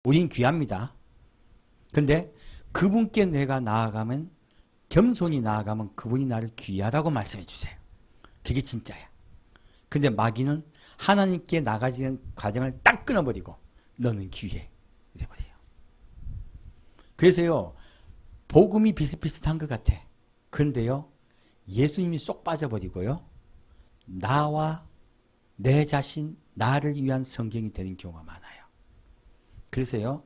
우린 귀합니다. 근데 그분께 내가 나아가면, 겸손히 나아가면 그분이 나를 귀하다고 말씀해 주세요. 그게 진짜야. 근데 마귀는 하나님께 나가지는 과정을 딱 끊어버리고 너는 귀해 이래버려요. 그래서요, 복음이 비슷비슷한 것 같아. 그런데요, 예수님이 쏙 빠져버리고요, 나와 내 자신, 나를 위한 성경이 되는 경우가 많아요. 그래서요,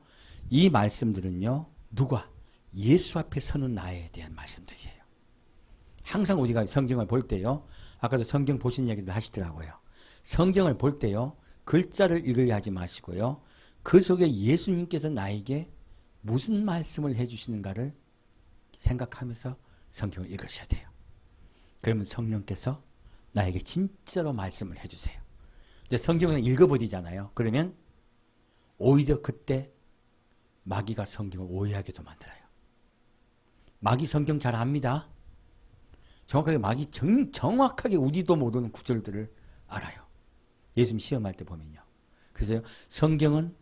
이 말씀들은요, 누가? 예수 앞에 서는 나에 대한 말씀들이에요. 항상 우리가 성경을 볼 때요, 아까도 성경 보신 얘기도 하시더라고요. 성경을 볼 때요, 글자를 읽으려 하지 마시고요, 그 속에 예수님께서 나에게 무슨 말씀을 해주시는가를 생각하면서 성경을 읽으셔야 돼요. 그러면 성령께서 나에게 진짜로 말씀을 해주세요. 근데 성경을 읽어버리잖아요. 그러면 오히려 그때 마귀가 성경을 오해하게도 만들어요. 마귀 성경 잘 압니다. 정확하게 마귀 정확하게 우리도 모르는 구절들을 알아요. 예수님 시험할 때 보면요. 그래서 성경은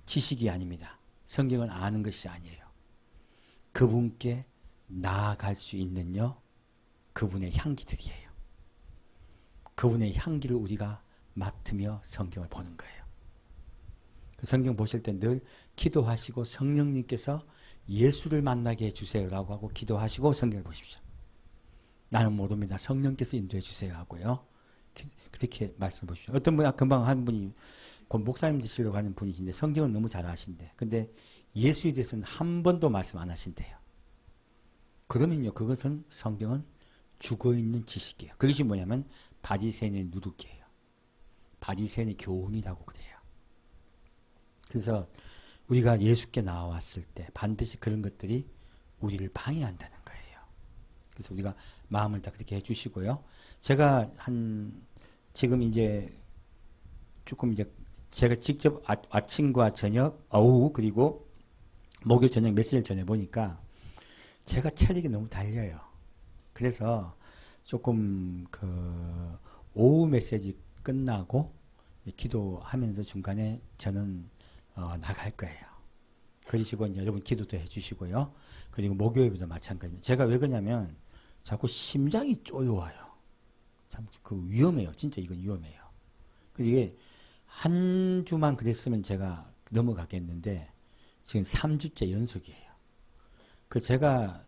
지식이 아닙니다. 성경은 아는 것이 아니에요. 그분께 나아갈 수 있는요, 그분의 향기들이에요. 그분의 향기를 우리가 맡으며 성경을 보는 거예요. 성경 보실 때 늘 기도하시고 성령님께서 예수를 만나게 해주세요라고 하고 기도하시고 성경을 보십시오. 나는 모릅니다. 성령께서 인도해 주세요 하고요. 그렇게 말씀 보십시오. 어떤 분이 금방 한 분이 목사님 되시려고 하는 분이신데 성경은 너무 잘 아신대. 근데 예수에 대해서는 한 번도 말씀 안 하신대요. 그러면요, 그것은 성경은 죽어있는 지식이에요. 그것이 뭐냐면 바리새인의 누룩이에요. 바리새인의 교훈이라고 그래요. 그래서 우리가 예수께 나왔을 때 반드시 그런 것들이 우리를 방해한다는 거예요. 그래서 우리가 마음을 다 그렇게 해주시고요. 제가 지금 이제 조금 이제 제가 직접 아침과 저녁, 오후, 그리고 목요일 저녁 메시지를 전해보니까 제가 체력이 너무 달려요. 그래서 조금 오후 메시지 끝나고 기도하면서 중간에 저는 나갈 거예요. 그러시고 이제 여러분 기도도 해주시고요. 그리고 목요일도 마찬가지입니다. 제가 왜 그러냐면 자꾸 심장이 쪼여와요. 참 위험해요. 진짜 이건 위험해요. 그래서 이게 한 주만 그랬으면 제가 넘어가겠는데 지금 3주째 연속이에요. 제가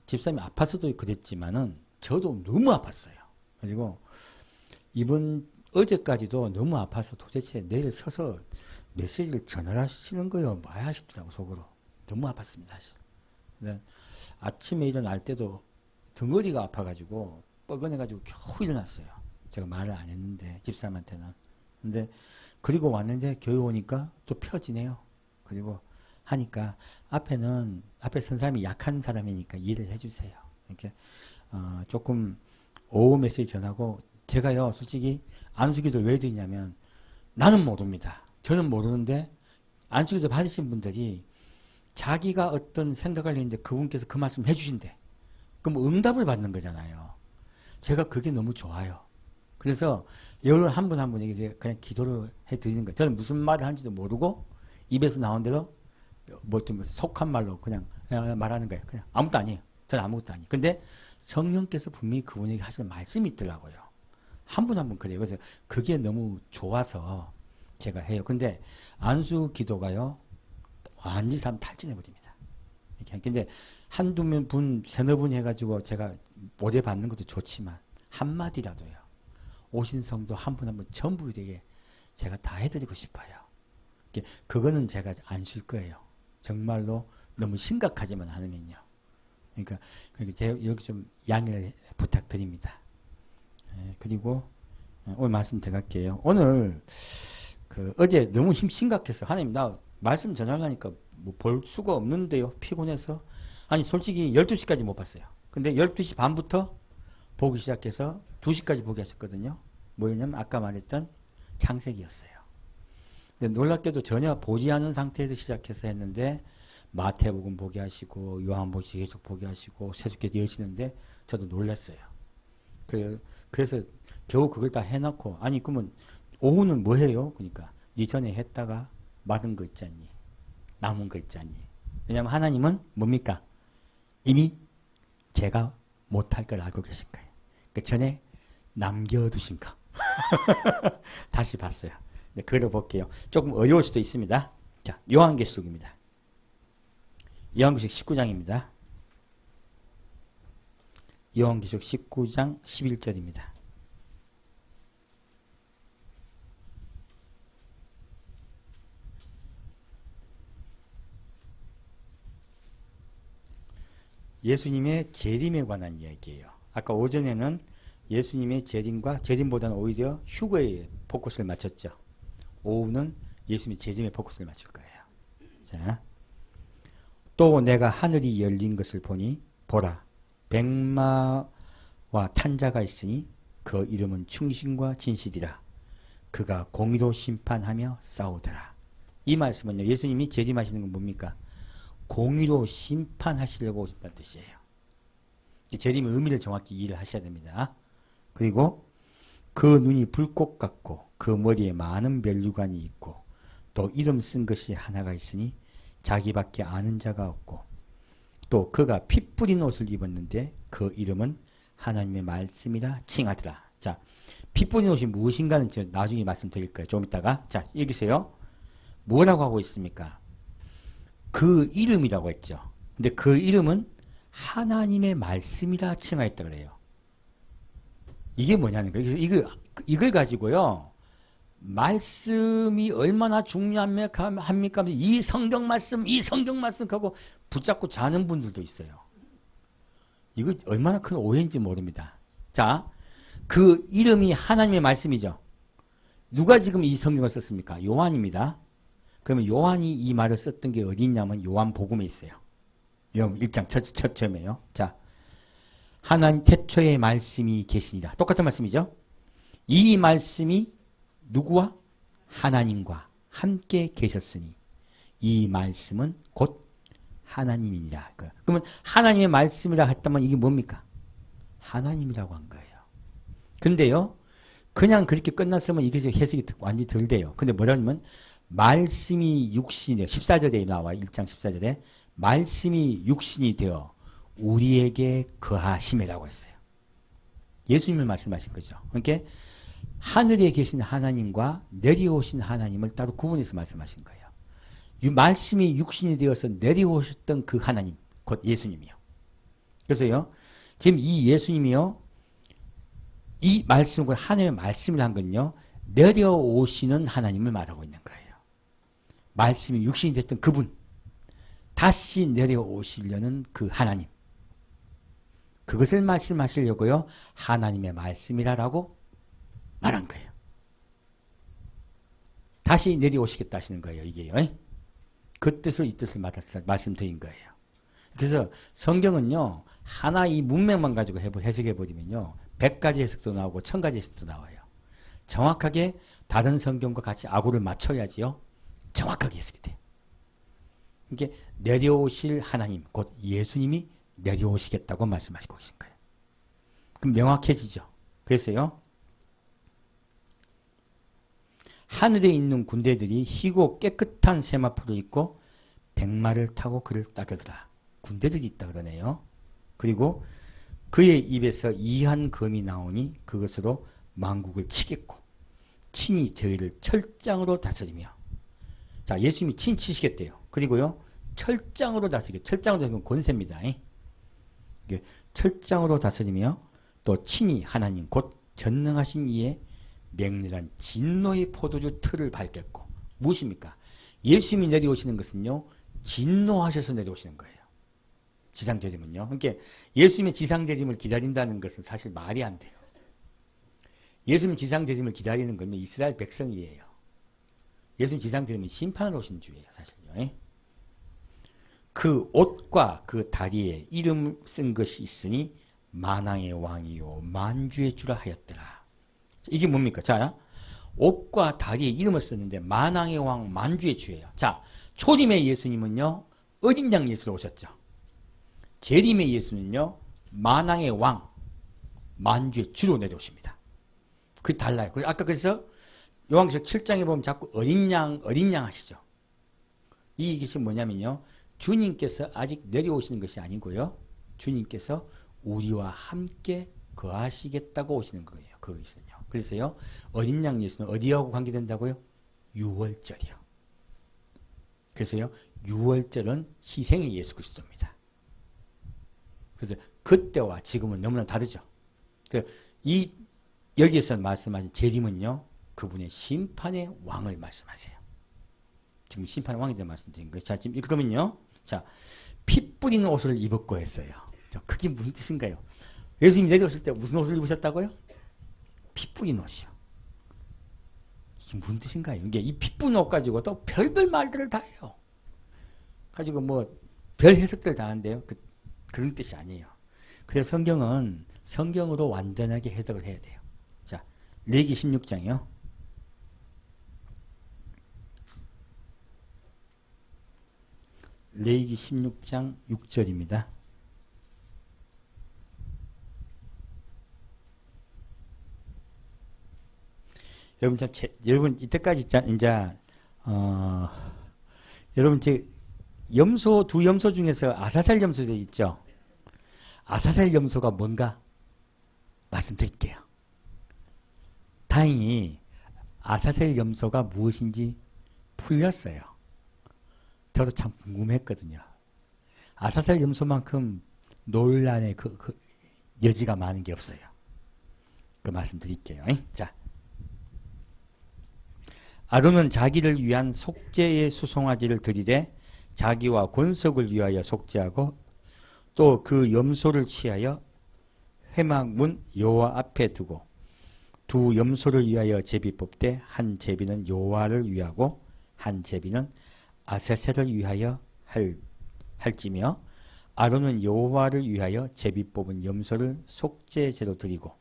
집사람이 아파서도 그랬지만은 저도 너무 아팠어요. 그리고 어제까지도 너무 아파서 도대체 내일 서서 메시지를 전하시는 거예요. 뭐 하시더라고 속으로. 너무 아팠습니다 사실. 근데 아침에 일어날 때도 덩어리가 아파가지고 뻐근해가지고 겨우 일어났어요. 제가 말을 안 했는데 집사람한테는. 근데 그리고 왔는데 교회 오니까 또 펴지네요. 그리고 하니까 앞에 선 사람이 약한 사람이니까 이해를 해주세요. 이렇게 조금 오후 메시지 전하고 제가요 솔직히 안수기도를 왜 드리냐면 나는 모릅니다. 저는 모르는데 안수기도 받으신 분들이 자기가 어떤 생각을 했는데 그분께서 그 말씀 해주신대. 그럼 응답을 받는 거잖아요. 제가 그게 너무 좋아요. 그래서 여러분 한 분 한 분에게 그냥 기도를 해드리는 거예요. 저는 무슨 말을 하는지도 모르고 입에서 나온 대로 뭐 좀 속한 말로 그냥 말하는 거예요. 그냥 아무것도 아니에요. 저는 아무것도 아니에요. 근데 성령께서 분명히 그분에게 하시는 말씀이 있더라고요. 한 분 한 분 그래요. 그래서 그게 너무 좋아서 제가 해요. 근데 안수 기도가요, 완전히 사람 탈진해버립니다. 근데 한두 분, 세너 분 해가지고 제가 오래 받는 것도 좋지만, 한마디라도요. 오신 성도 한 분 한 분 전부 되게 제가 다 해드리고 싶어요. 그거는 제가 안 쉴 거예요. 정말로 너무 심각하지만 않으면요. 그러니까 제가 이렇게 좀 양해를 부탁드립니다. 그리고 오늘 말씀 드릴게요. 오늘 어제 너무 심각해서 하나님 나 말씀 전하려니까 뭐 볼 수가 없는데요. 피곤해서. 아니 솔직히 12시까지 못 봤어요. 근데 12시 반부터 보기 시작해서 2시까지 보게 하셨거든요. 뭐였냐면 아까 말했던 창세기였어요. 근데 놀랍게도 전혀 보지 않은 상태에서 시작해서 했는데 마태복음 보게 하시고 요한복음 계속 보게 하시고 세속기도 여시는데 저도 놀랐어요. 그래서 겨우 그걸 다 해놓고 아니 그러면 오후는 뭐 해요? 그러니까 이전에 했다가 마른 거 있잖니. 남은 거 있잖니. 왜냐하면 하나님은 뭡니까? 이미 제가 못할 걸 알고 계신 거예요. 그 전에 남겨두신 거. 다시 봤어요. 네, 그걸 볼게요. 조금 어려울 수도 있습니다. 자, 요한계시록입니다. 요한계시록 19장입니다. 요한계시록 19장 11절입니다. 예수님의 재림에 관한 이야기예요. 아까 오전에는 예수님의 재림과 재림보다는 오히려 휴거에 포커스를 맞췄죠. 오후는 예수님의 재림에 포커스를 맞출 거예요. 자, 또 내가 하늘이 열린 것을 보니 보라 백마와 탄 자가 있으니 그 이름은 충신과 진실이라. 그가 공의로 심판하며 싸우더라. 이 말씀은요, 예수님이 재림하시는 건 뭡니까? 공의로 심판하시려고 오신다는 뜻이에요. 재림의 의미를 정확히 이해를 하셔야 됩니다. 그리고 그 눈이 불꽃 같고 그 머리에 많은 면류관이 있고 또 이름 쓴 것이 하나가 있으니 자기밖에 아는 자가 없고 또 그가 피 뿌린 옷을 입었는데 그 이름은 하나님의 말씀이라 칭하더라. 자, 피 뿌린 옷이 무엇인가는 제가 나중에 말씀드릴 거예요. 좀 이따가. 자, 읽으세요. 뭐라고 하고 있습니까? 그 이름이라고 했죠. 근데 그 이름은 하나님의 말씀이라 칭하였다 그래요. 이게 뭐냐는 거예요. 이걸 가지고요. 말씀이 얼마나 중요합니까? 이 성경 말씀 하고 붙잡고 자는 분들도 있어요. 이거 얼마나 큰 오해인지 모릅니다. 자, 그 이름이 하나님의 말씀이죠. 누가 지금 이 성경을 썼습니까? 요한입니다. 그러면 요한이 이 말을 썼던 게 어디 있냐면 요한복음에 있어요. 요한 1장 첫 처음에요. 자, 하나님 태초에 말씀이 계시니라. 똑같은 말씀이죠. 이 말씀이 누구와? 하나님과 함께 계셨으니 이 말씀은 곧 하나님이니라. 그러면 하나님의 말씀이라 했다면 이게 뭡니까? 하나님이라고 한 거예요. 근데요, 그냥 그렇게 끝났으면 이게 해석이 완전히 덜 돼요. 근데 뭐라냐면 말씀이 육신이 14절에 나와 1장 14절에 말씀이 육신이 되어 우리에게 거하심이라고 했어요. 예수님을 말씀하신 거죠. 그러니까 하늘에 계신 하나님과 내려오신 하나님을 따로 구분해서 말씀하신 거예요. 말씀이 육신이 되어서 내려오셨던 그 하나님, 곧 예수님이요. 그래서요, 지금 이 예수님이요, 이 말씀을 하나님의 말씀을 한 건요, 내려오시는 하나님을 말하고 있는 거예요. 말씀이 육신이 됐던 그분, 다시 내려오시려는 그 하나님, 그것을 말씀하시려고요, 하나님의 말씀이라고 말한 거예요. 다시 내려오시겠다 하시는 거예요, 이게요. 그 뜻을 이 뜻을 말씀드린 거예요. 그래서 성경은요, 하나 이 문맥만 가지고 해석해버리면요, 100가지 해석도 나오고 1000가지 해석도 나와요. 정확하게 다른 성경과 같이 아구를 맞춰야지요, 정확하게 해석이 돼요. 이게 내려오실 하나님, 곧 예수님이 내려오시겠다고 말씀하시고 계신 거예요. 그럼 명확해지죠. 그래서요, 하늘에 있는 군대들이 희고 깨끗한 세마포를 입고 백마를 타고 그를 따르더라. 군대들이 있다 그러네요. 그리고 그의 입에서 이한 검이 나오니 그것으로 만국을 치겠고 친히 저희를 철장으로 다스리며. 자, 예수님이 친히 치시겠대요. 그리고요, 철장으로 다스리게. 철장으로 다스리면 권세입니다. 철장으로 다스리며 또 친히 하나님 곧 전능하신 이의 맹렬한 진노의 포도주 틀을 밟겠고. 무엇입니까? 예수님이 내려오시는 것은요, 진노하셔서 내려오시는 거예요. 지상재림은요. 그러니까 예수님의 지상재림을 기다린다는 것은 사실 말이 안 돼요. 예수님 지상재림을 기다리는 건요, 이스라엘 백성이에요. 예수님 지상재림은 심판을 오신 주예요, 사실요. 그 옷과 그 다리에 이름 쓴 것이 있으니 만왕의 왕이요 만주의 주라 하였더라. 이게 뭡니까? 자, 옷과 다리에 이름을 썼는데 만왕의 왕 만주의 주예요. 자, 초림의 예수님은요, 어린 양 예수로 오셨죠. 재림의 예수는요, 만왕의 왕 만주의 주로 내려오십니다. 그게 달라요. 아까 그래서 요한계시록 7장에 보면 자꾸 어린 양 하시죠. 이 것이 뭐냐면요. 주님께서 아직 내려오시는 것이 아니고요. 주님께서 우리와 함께 거하시겠다고 오시는 거예요. 그것은요. 그래서요. 어린 양 예수는 어디하고 관계된다고요? 유월절이요. 그래서요. 유월절은 희생의 예수 그리스도입니다. 그래서 그때와 지금은 너무나 다르죠. 이 여기에서 말씀하신 재림은요. 그분의 심판의 왕을 말씀하세요. 지금 심판의 왕에 대해 말씀드린 거예요. 자, 지금 그러면요. 자, 피 뿌리는 옷을 입었고 했어요. 자, 그게 무슨 뜻인가요? 예수님이 내려오실 때 무슨 옷을 입으셨다고요? 피 뿌린 옷이요. 이게 무슨 뜻인가요? 이게 이 피 뿌린 옷 가지고 또 별별 말들을 다 해요. 가지고 뭐 별 해석들 다 하는데요. 그런 뜻이 아니에요. 그래서 성경은 성경으로 완전하게 해석을 해야 돼요. 자, 레위기 16장이요. 레위기 16장 6절입니다. 여러분 이때까지 이제 여러분 염소 두 염소 중에서 아사셀 염소도 있죠. 아사셀 염소가 뭔가 말씀드릴게요. 다행히 아사셀 염소가 무엇인지 풀렸어요. 저도 참 궁금했거든요. 아사셀 염소만큼 논란의 그 여지가 많은 게 없어요. 그 말씀드릴게요. 자, 아론은 자기를 위한 속죄의 수송아지를 드리되 자기와 권속을 위하여 속죄하고 또 그 염소를 취하여 회막문 여호와 앞에 두고 두 염소를 위하여 제비 뽑되 한 제비는 여호와를 위하고 한 제비는 아사셀을 위하여 할지며 아론은 여호와를 위하여 제비 뽑은 염소를 속죄제로 드리고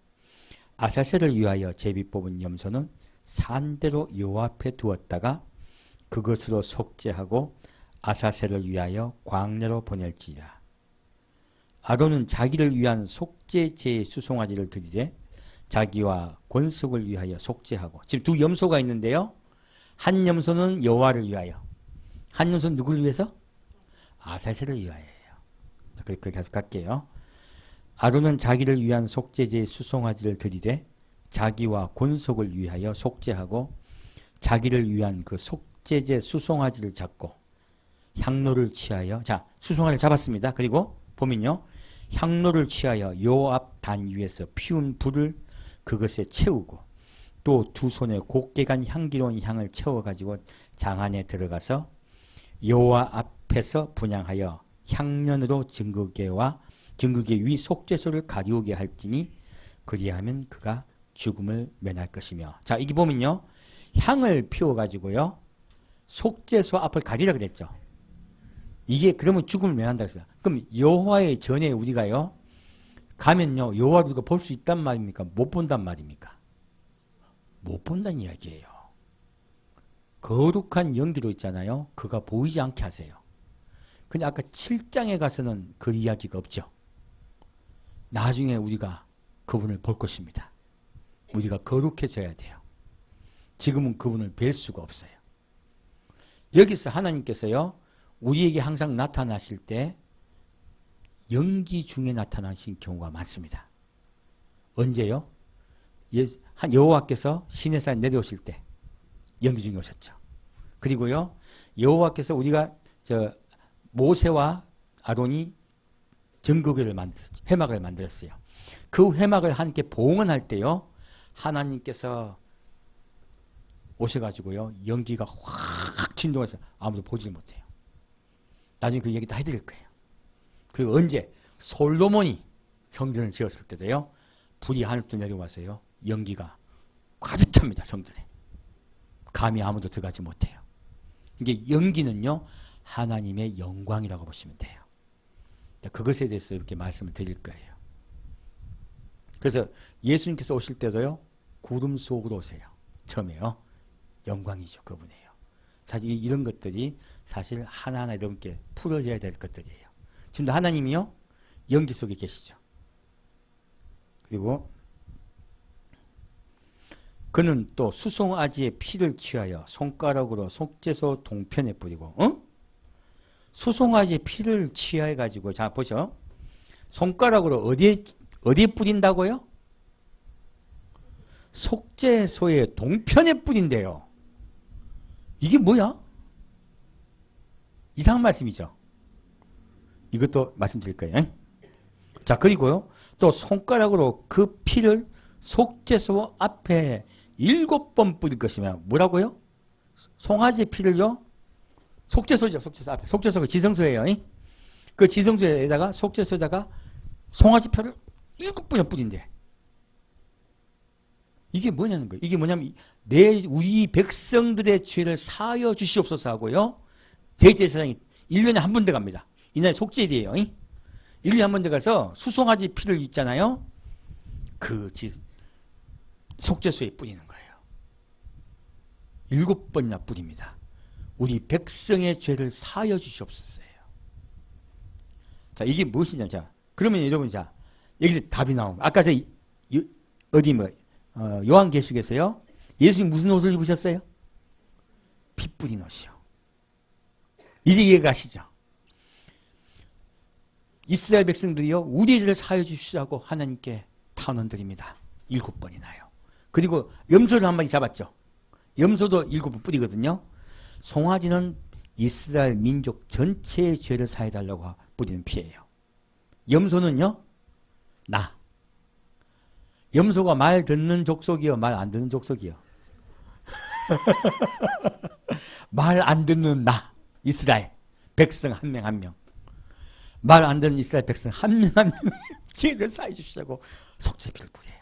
아사셀을 위하여 제비 뽑은 염소는 산대로 여호와 앞에 두었다가 그것으로 속죄하고 아사셀을 위하여 광야로 보낼지라. 아론은 자기를 위한 속죄제의 수송아지를 드리되 자기와 권속을 위하여 속죄하고 지금 두 염소가 있는데요. 한 염소는 여호와를 위하여 한 염소는 누구를 위해서? 아사셀을 위하여예요. 그렇게 계속 갈게요. 아론은 자기를 위한 속죄제의 수송아지를 드리되 자기와 권속을 위하여 속죄하고 자기를 위한 그 속죄제 수송아지를 잡고 향로를 취하여 자 수송아지를 잡았습니다. 그리고 보면요. 향로를 취하여 여호와 앞 단 위에서 피운 불을 그것에 채우고 또 두 손에 곱게 간 향기로운 향을 채워가지고 장 안에 들어가서 여호와 앞에서 분향하여 향년으로 증거계 위 속죄소를 가리우게 할지니 그리하면 그가 죽음을 면할 것이며 자 이게 보면요. 향을 피워가지고요. 속죄소 앞을 가리라 그랬죠. 이게 그러면 죽음을 면한다 그랬어요. 그럼 여호와의 전에 우리가요. 가면요. 여호와를 우리가 볼 수 있단 말입니까? 못 본단 말입니까? 못 본다는 이야기예요. 거룩한 연기로 있잖아요. 그가 보이지 않게 하세요. 근데 아까 7장에 가서는 그 이야기가 없죠. 나중에 우리가 그분을 볼 것입니다. 우리가 거룩해져야 돼요. 지금은 그분을 뵐 수가 없어요. 여기서 하나님께서요. 우리에게 항상 나타나실 때 연기 중에 나타나신 경우가 많습니다. 언제요? 여호와께서 시내산에 내려오실 때 연기 중에 오셨죠. 그리고요. 여호와께서 우리가 모세와 아론이 증거궤를 만들었죠. 회막을 만들었어요. 그 회막을 하나님께 봉헌할 때요. 하나님께서 오셔가지고요. 연기가 확 진동해서 아무도 보질 못해요. 나중에 그 얘기 다 해드릴 거예요. 그리고 언제 솔로몬이 성전을 지었을 때도요. 불이 하늘부터 내려와서요. 연기가 가득 찹니다. 성전에. 감히 아무도 들어가지 못해요. 이게 연기는요. 하나님의 영광이라고 보시면 돼요. 그것에 대해서 이렇게 말씀을 드릴 거예요. 그래서 예수님께서 오실 때도요. 구름 속으로 오세요. 처음에요. 영광이죠. 그분이에요. 사실 이런 것들이 사실 하나하나 여러분께 풀어져야 될 것들이에요. 지금도 하나님이요. 연기 속에 계시죠. 그리고 그는 또 수송아지의 피를 취하여 손가락으로 속죄소 동편에 뿌리고 수송아지 피를 취해 가지고 자 보죠. 손가락으로 어디에 뿌린다고요? 속죄소의 동편에 뿌린대요. 이게 뭐야? 이상한 말씀이죠. 이것도 말씀드릴 거예요. 자, 그리고요. 또 손가락으로 그 피를 속죄소 앞에 7번 뿌릴 것이며 뭐라고요? 송아지 피를요. 속죄소죠. 속죄소 앞에. 속죄소가 지성소예요. 그 지성소에다가 속죄소에다가 송아지 피를 7번이나 뿌린대. 이게 뭐냐는 거예요. 이게 뭐냐면 우리 백성들의 죄를 사하여 주시옵소서 하고요. 대제사장이 1년에 한 번 더 갑니다. 이날 속죄일이에요. 1년에 한 번 더 가서 수송아지 피를 있잖아요. 그 속죄소에 뿌리는 거예요. 7번이나 뿌립니다. 우리 백성의 죄를 사하여 주시옵소서예요. 자, 이게 무엇이냐. 자, 그러면 여러분, 자, 여기서 답이 나옵니다. 아까 요한계시록에서요. 예수님 무슨 옷을 입으셨어요? 피 뿌린 옷이요. 이제 이해가 가시죠? 이스라엘 백성들이요. 우리 죄를 사하여 주시라고 하나님께 탄원드립니다. 7번이나요. 그리고 염소를 한 마리 잡았죠. 염소도 7번 뿌리거든요. 송아지는 이스라엘 민족 전체의 죄를 사해달라고 뿌리는 피예요. 염소는요. 염소가 말 듣는 족속이요? 말 안 듣는 족속이요? 말 안 듣는 이스라엘 백성 한 명 한 명. 말 안 듣는 이스라엘 백성 한 명 한 명 죄를 사해 주시라고 속죄피를 뿌려요.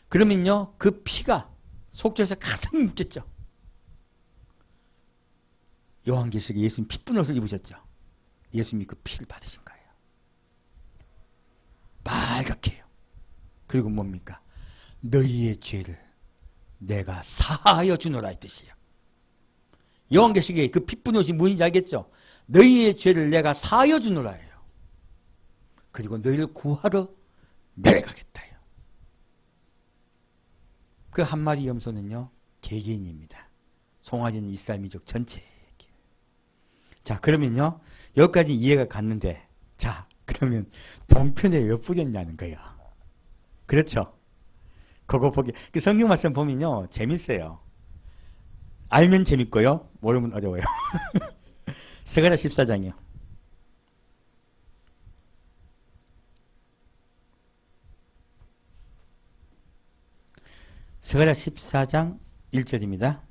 그러면요. 그 피가 속죄에서 가득 묻겠죠. 요한계시록에 예수님 피 뿌린 옷을 입으셨죠. 예수님이 그 피를 받으신 거예요. 빨갛게 해요. 그리고 뭡니까? 너희의 죄를 내가 사하여 주노라 이 뜻이에요. 요한계시록에 그 피 뿌린 옷이 무엇인지 알겠죠? 너희의 죄를 내가 사하여 주노라예요. 그리고 너희를 구하러 내려가겠다요. 그 한 마리 염소는요. 개개인입니다. 송아지는 이스라엘 민족 전체에게. 자, 그러면요. 여기까지 이해가 갔는데 자, 그러면 동편에 왜 뿌렸냐는 거예요. 그렇죠? 그거 보기. 그 성경 말씀 보면요. 재밌어요. 알면 재밌고요. 모르면 어려워요. 스가랴 14장이요. 스가랴 14장 1절입니다.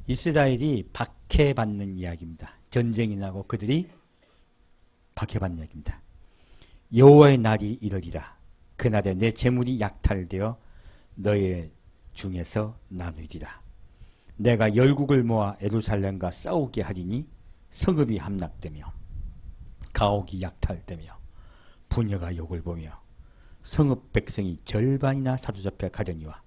이스라엘이 박해받는 이야기입니다. 전쟁이 나고 그들이 박해받는 이야기입니다. 여호와의 날이 이르리라. 그날에 내 재물이 약탈되어 너의 중에서 나누리라. 내가 열국을 모아 예루살렘과 싸우게 하리니 성읍이 함락되며 가옥이 약탈되며 부녀가 욕을 보며 성읍 백성이 절반이나 사로잡혀 가려니와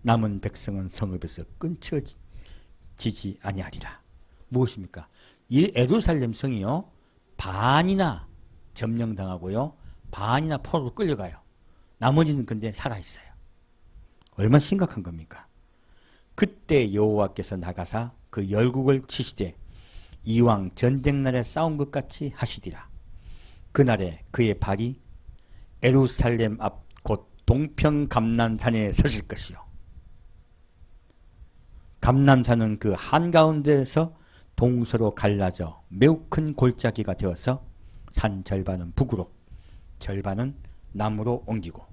남은 백성은 성읍에서 끊쳐지지 아니하리라. 무엇입니까? 이 예루살렘 성이요. 반이나 점령당하고요. 반이나 포로로 끌려가요. 나머지는 근데 살아있어요. 얼마나 심각한 겁니까? 그때 여호와께서 나가사 그 열국을 치시되 이왕 전쟁날에 싸운 것 같이 하시리라. 그날에 그의 발이 예루살렘 앞 곧 동편 감람산에 서실 것이요. 감람산은 그 한가운데에서 동서로 갈라져 매우 큰 골짜기가 되어서 산 절반은 북으로 절반은 남으로 옮기고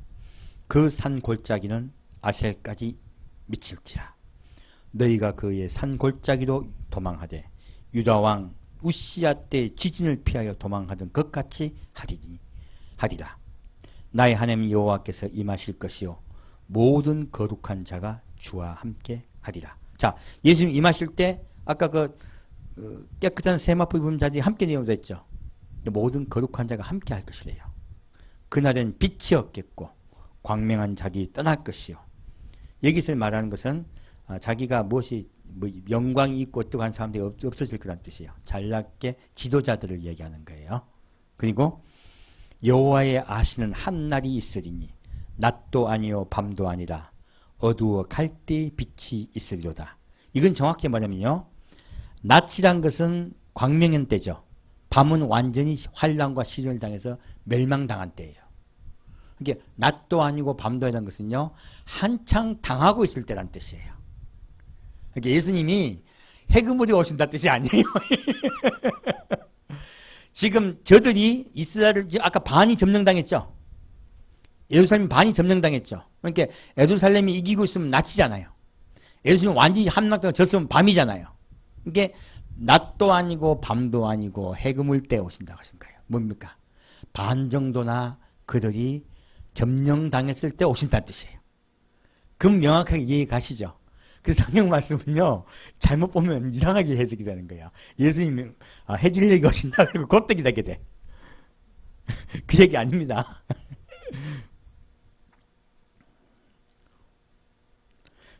그 산 골짜기는 아셀까지 미칠지라. 너희가 그의 산 골짜기로 도망하되 유다왕 우시야 때 지진을 피하여 도망하던 것 같이 하리라. 나의 하나님 여호와께서 임하실 것이요 모든 거룩한 자가 주와 함께 하리라. 자, 예수님 임하실 때 아까 그 깨끗한 세마포 입은 자들이 함께 내려오다 했죠. 모든 거룩한 자가 함께 할 것이래요. 그날엔 빛이 없겠고 광명한 자들이 떠날 것이요. 여기서 말하는 것은 자기가 무엇이 영광이 있고 어떠한 사람들이 없어질 거란 뜻이에요. 잘났게 지도자들을 얘기하는 거예요. 그리고 여호와의 아시는 한 날이 있으리니 낮도 아니요 밤도 아니라 어두워 갈대의 빛이 있으리로다. 이건 정확히 뭐냐면요, 낮이란 것은 광명현 때죠. 밤은 완전히 환란과 시련을 당해서 멸망당한 때예요. 그러니까 낮도 아니고 밤도 아니라는 것은요, 한창 당하고 있을 때란 뜻이에요. 그러니까 예수님이 해그물이 오신다는 뜻이 아니에요. 지금 저들이 이스라엘을 아까 반이 점령당했죠. 예루살렘이 반이 점령당했죠. 그러니까 예루살렘이 이기고 있으면 낮이잖아요. 예루살렘이 완전히 함락당하고 졌으면 밤이잖아요. 그러니까 낮도 아니고 밤도 아니고 해그물 때 오신다고 하신 거예요. 뭡니까? 반 정도나 그들이 점령당했을 때 오신다는 뜻이에요. 그럼 명확하게 이해 가시죠? 그 성경 말씀은요, 잘못 보면 이상하게 해석이 되는 거예요. 예수님이 해질 얘기 오신다 그러고 그때 기다리게 돼. 그 얘기 아닙니다.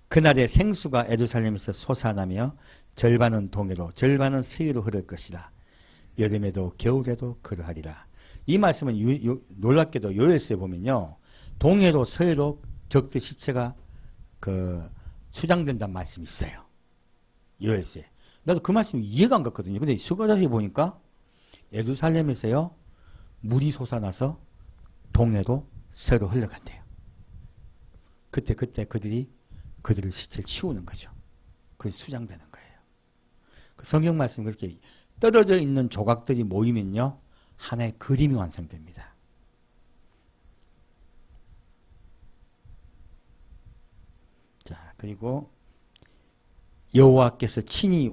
그날에 생수가 예루살렘에서 솟아나며 절반은 동해로 절반은 서해로 흐를 것이라. 여름에도 겨울에도 그러하리라. 이 말씀은 놀랍게도 요엘서에 보면요, 동해로 서해로 적들 시체가 수장된다는 말씀이 있어요. 요엘서에. 나도 그 말씀이 이해가 안 갔거든요. 근데 수가자서에 보니까 예루살렘에서요, 물이 솟아나서 동해로 서해로 흘러간대요. 그때 그들을 시체를 치우는 거죠. 그게 수장되는 거예요. 그 성경 말씀이 그렇게 떨어져 있는 조각들이 모이면요, 하나의 그림이 완성됩니다. 자, 그리고 여호와께서 친히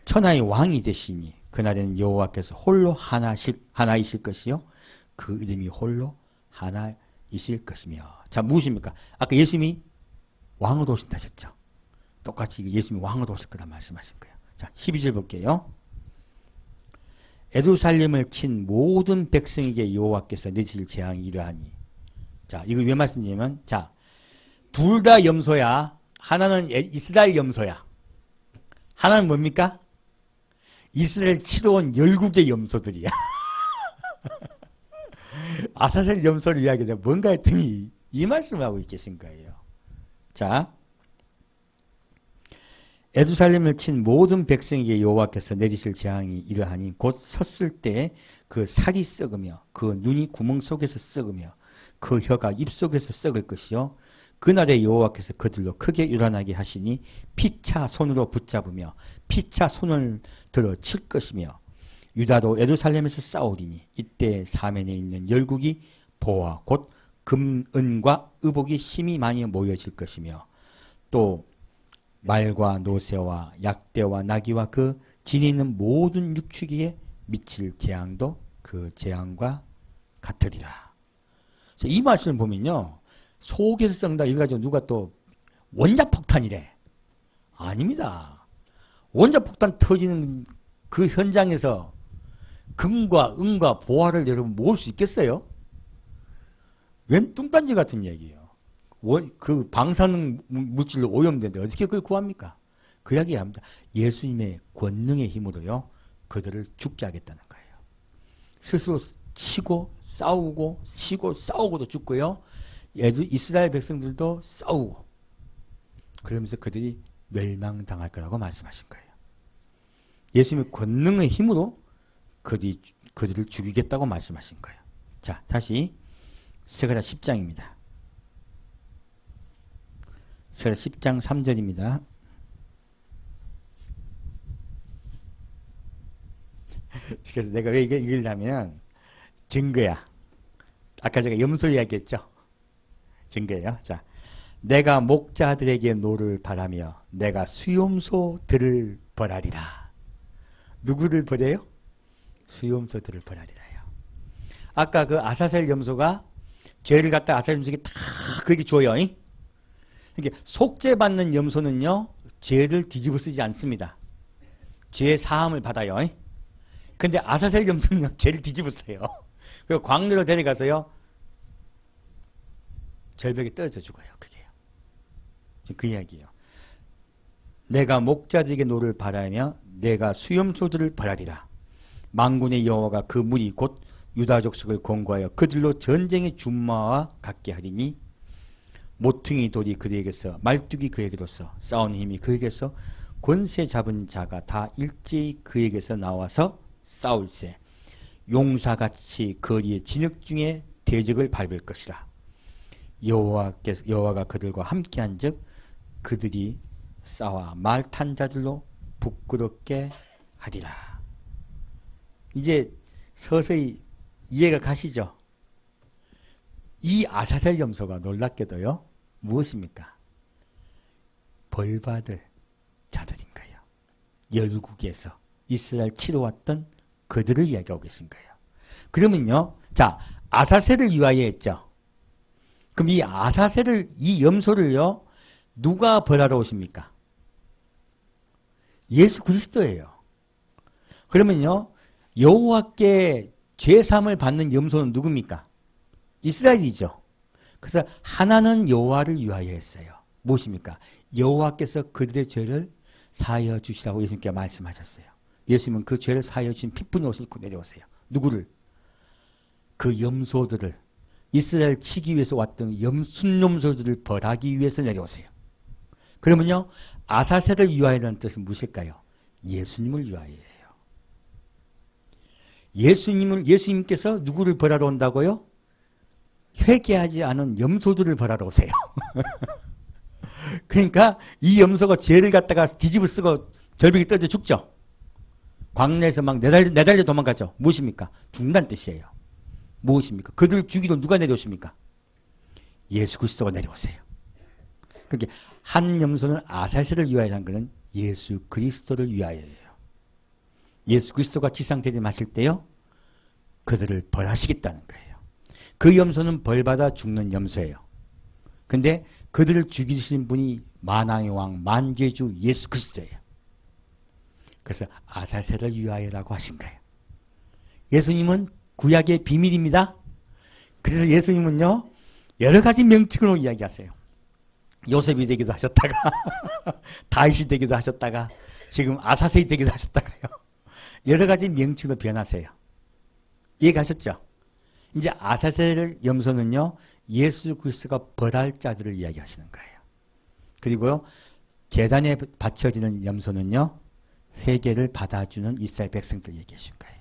천하의 왕이 되시니 그날에는 여호와께서 홀로 하나이실 것이요 그 이름이 홀로 하나이실 것이며. 자, 무엇입니까? 아까 예수님이 왕으로 오신다 하셨죠. 똑같이 예수님이 왕으로 오실 거라 말씀하신 거예요. 자, 12절 볼게요. 예루살렘을 친 모든 백성에게 여호와께서 내리실 재앙이 이러하니. 자, 이거 왜 말씀드리냐면, 자, 둘 다 염소야. 하나는 이스라엘 염소야. 하나는 뭡니까? 이스라엘 치러 온 12개 염소들이야. 아사셀 염소를 이야기해 뭔가 했더니 이 말씀을 하고 계신 거예요. 자, 예루살렘을 친 모든 백성에게 여호와께서 내리실 재앙이 이러하니 곧 섰을 때 그 살이 썩으며 그 눈이 구멍 속에서 썩으며 그 혀가 입 속에서 썩을 것이요 그날에 여호와께서 그들로 크게 요란하게 하시니 피차 손으로 붙잡으며 피차 손을 들어 칠 것이며 유다도 예루살렘에서 싸우리니 이때 사면에 있는 열국이 보화 곧 금, 은과 의복이 심히 많이 모여질 것이며 또 말과 노새와 약대와 나귀와 그 진이 있는 모든 육축기에 미칠 재앙도 그 재앙과 같으리라. 이 말씀을 보면요, 속에서 썩는다 이거 가지고 누가 또 원자폭탄이래. 아닙니다. 원자폭탄 터지는 그 현장에서 금과 은과 보화를 여러분 모을 수 있겠어요? 웬 뚱딴지 같은 얘기예요. 그 방사능 물질로 오염되는데 어떻게 그걸 구합니까? 그 이야기 합니다. 예수님의 권능의 힘으로요, 그들을 죽게 하겠다는 거예요. 스스로 치고 싸우고도 죽고요. 이스라엘 백성들도 싸우고 그러면서 그들이 멸망당할 거라고 말씀하신 거예요. 예수님의 권능의 힘으로 그들을 죽이겠다고 말씀하신 거예요. 자, 다시 스가랴 10장입니다. 스가랴 10장 3절입니다. 그래서 내가 왜 이걸 읽으려면 증거야. 아까 제가 염소 이야기했죠. 증거예요. 자, 내가 목자들에게 노를 바라며 내가 수염소들을 벌하리라. 누구를 벌해요? 수염소들을 벌하리라요. 아까 그 아사셀 염소가 죄를 갖다 아사셀 염소에게 다 그렇게 줘요. 그러니까 속죄받는 염소는요, 죄를 뒤집어 쓰지 않습니다. 죄 사함을 받아요. 근데 아사셀 염소는요, 죄를 뒤집어 써요. 그리고 광야로 데려가서요, 절벽에 떨어져 죽어요. 그게요. 그 이야기예요. 내가 목자들에게 노를 바라며 내가 수염소들을 벌하리라. 만군의 여호와가 그 무리 곧 유다 족속을 권고하여 그들로 전쟁의 준마와 같게 하리니 모퉁이 돌이 그에게서 말뚝이 그에게로서 싸우는 힘이 그에게서 권세 잡은 자가 다 일제히 그에게서 나와서 싸울세 용사같이 거리의 진흙 중에 대적을 밟을 것이라. 여호와가 그들과 함께한즉 그들이 싸워 말 탄 자들로 부끄럽게 하리라. 이제 서서히 이해가 가시죠? 이 아사셀 염소가 놀랍게도요, 무엇입니까? 벌받을 자들인 거예요. 열국에서 이스라엘 치러왔던 그들을 이야기하고 계신 거예요. 그러면요, 자, 아사셀을 위하여 했죠. 그럼 이 아사셀을, 이 염소를요, 누가 벌하러 오십니까? 예수 그리스도예요. 그러면요, 여호와께 죄사함을 받는 염소는 누굽니까? 이스라엘이죠. 그래서 하나는 여호와를 위하여 했어요. 무엇입니까? 여호와께서 그들의 죄를 사하여 주시라고 예수님께 말씀하셨어요. 예수님은 그 죄를 사하여 주신 핏분이 옷을 입고 내려오세요. 누구를? 그 염소들을, 이스라엘 치기 위해서 왔던 순염소들을 벌하기 위해서 내려오세요. 그러면요, 아사셀을 위하여라는 뜻은 무엇일까요? 예수님을 위하여예요. 예수님께서 누구를 벌하러 온다고요? 회개하지 않은 염소들을 벌하러 오세요. 그러니까 이 염소가 죄를 갖다가 뒤집어 쓰고 절벽에 떨어져 죽죠. 광야에서 막 내달려 도망가죠. 무엇입니까? 죽는다는 뜻이에요. 무엇입니까? 그들을 죽이러 누가 내려오십니까? 예수 그리스도가 내려오세요. 그러니까 한 염소는 아사셀을 위하여라는 것은 예수 그리스도를 위하여예요. 예수 그리스도가 지상 재림하실 때요, 그들을 벌하시겠다는 거예요. 그 염소는 벌받아 죽는 염소예요. 근데 그들을 죽이신 분이 만왕의 왕 만죄주 예수 그리스도예요. 그래서 아사셀을 위하여라고 하신 거예요. 예수님은 구약의 비밀입니다. 그래서 예수님은요, 여러 가지 명칭으로 이야기하세요. 요셉이 되기도 하셨다가 다윗이 되기도 하셨다가 지금 아사셀이 되기도 하셨다가요. 여러 가지 명칭으로 변하세요. 이해가셨죠? 이제 아사셀 염소는요, 예수 그리스도가 벌할 자들을 이야기하시는 거예요. 그리고요, 제단에 바쳐지는 염소는요, 회개를 받아주는 이스라엘 백성들 얘기하신 거예요.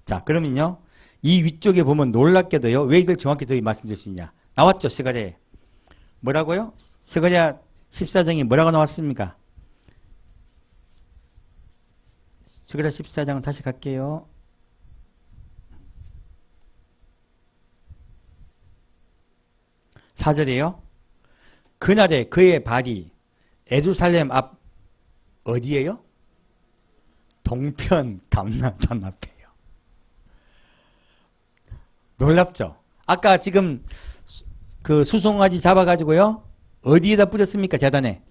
자, 그러면요, 이 위쪽에 보면 놀랍게도요, 왜 이걸 정확히 더 말씀드릴 수 있냐? 나왔죠, 스가랴에. 뭐라고요? 스가랴 14장에 뭐라고 나왔습니까? 스가랴 14장 다시 갈게요. 4절에요. 그날에 그의 발이 예루살렘 앞 어디예요? 동편 감람산 앞에요. 놀랍죠? 아까 지금 그 수송아지 잡아가지고요, 어디에다 뿌렸습니까? 제단에.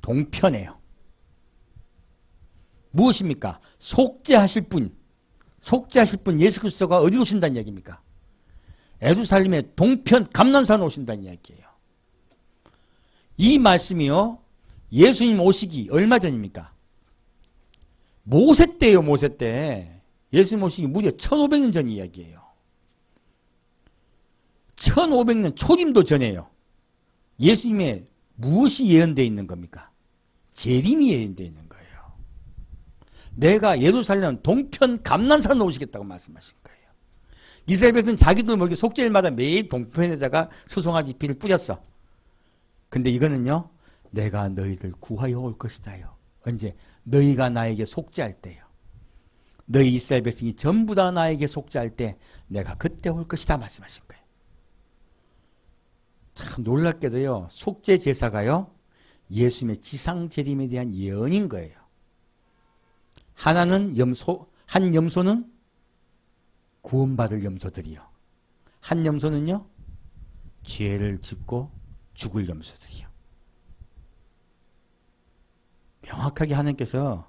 동편에요. 무엇입니까? 속죄하실 분 예수 그리스도가 어디로 오신다는 이야기입니까? 예루살렘의 동편 감람산 오신다는 이야기예요. 이 말씀이요, 예수님 오시기 얼마 전입니까? 모세 때예요. 모세 때. 예수님 오시기 무려 1500년 전 이야기예요. 1500년 초림도 전에요. 예수님의 무엇이 예언되어 있는 겁니까? 재림이 예언되어 있는 거예요. 내가 예루살렘 동편 감람산으로 오시겠다고 말씀하신 거예요. 이스라엘 백성은 자기들 모르게 속죄일마다 매일 동편에다가 수송아지 피를 뿌렸어. 근데 이거는요, 내가 너희들 구하여 올 것이다요. 언제? 너희가 나에게 속죄할 때요. 너희 이스라엘 백성이 전부 다 나에게 속죄할 때 내가 그때 올 것이다 말씀하신 거예요. 참 놀랍게도요, 속죄 제사가요, 예수님의 지상 재림에 대한 예언인 거예요. 하나는 한 염소는 구원받을 염소들이요. 한 염소는요, 죄를 짓고 죽을 염소들이요. 명확하게 하나님께서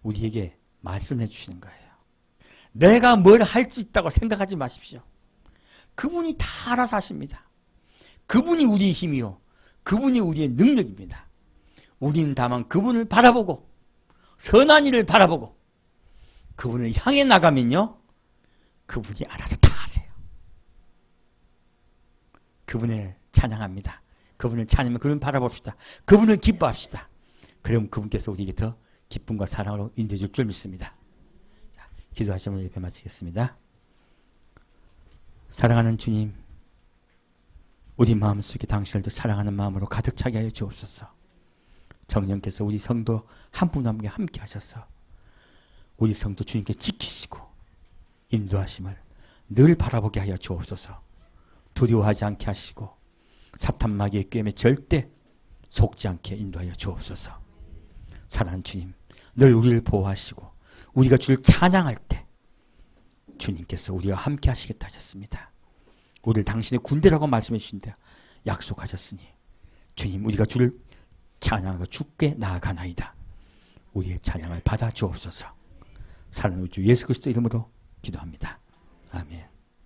우리에게 말씀해 주시는 거예요. 내가 뭘 할 수 있다고 생각하지 마십시오. 그분이 다 알아서 하십니다. 그분이 우리의 힘이요, 그분이 우리의 능력입니다. 우리는 다만 그분을 바라보고 선한 일을 바라보고 그분을 향해 나가면요, 그분이 알아서 다 하세요. 그분을 찬양합니다. 그분을 찬양하면 그분을 바라봅시다. 그분을 기뻐합시다. 그럼 그분께서 우리에게 더 기쁨과 사랑으로 인도해 줄 줄 믿습니다. 자, 기도하시면 예배 마치겠습니다. 사랑하는 주님, 우리 마음속에 당신을 더 사랑하는 마음으로 가득 차게 하여 주옵소서. 성령께서 우리 성도 한 분 한 분께 함께 하셔서 우리 성도 주님께 지키시고 인도하심을 늘 바라보게 하여 주옵소서. 두려워하지 않게 하시고 사탄 마귀의 꾀임에 절대 속지 않게 인도하여 주옵소서. 사랑하는 주님, 늘 우리를 보호하시고 우리가 주를 찬양할 때 주님께서 우리와 함께 하시겠다 하셨습니다. 우리를 당신의 군대라고 말씀해 주신다 약속하셨으니 주님, 우리가 주를 찬양하고 주께 나아가나이다. 우리의 찬양을 받아 주옵소서. 사랑하는 주 예수 그리스도 이름으로 기도합니다. 아멘.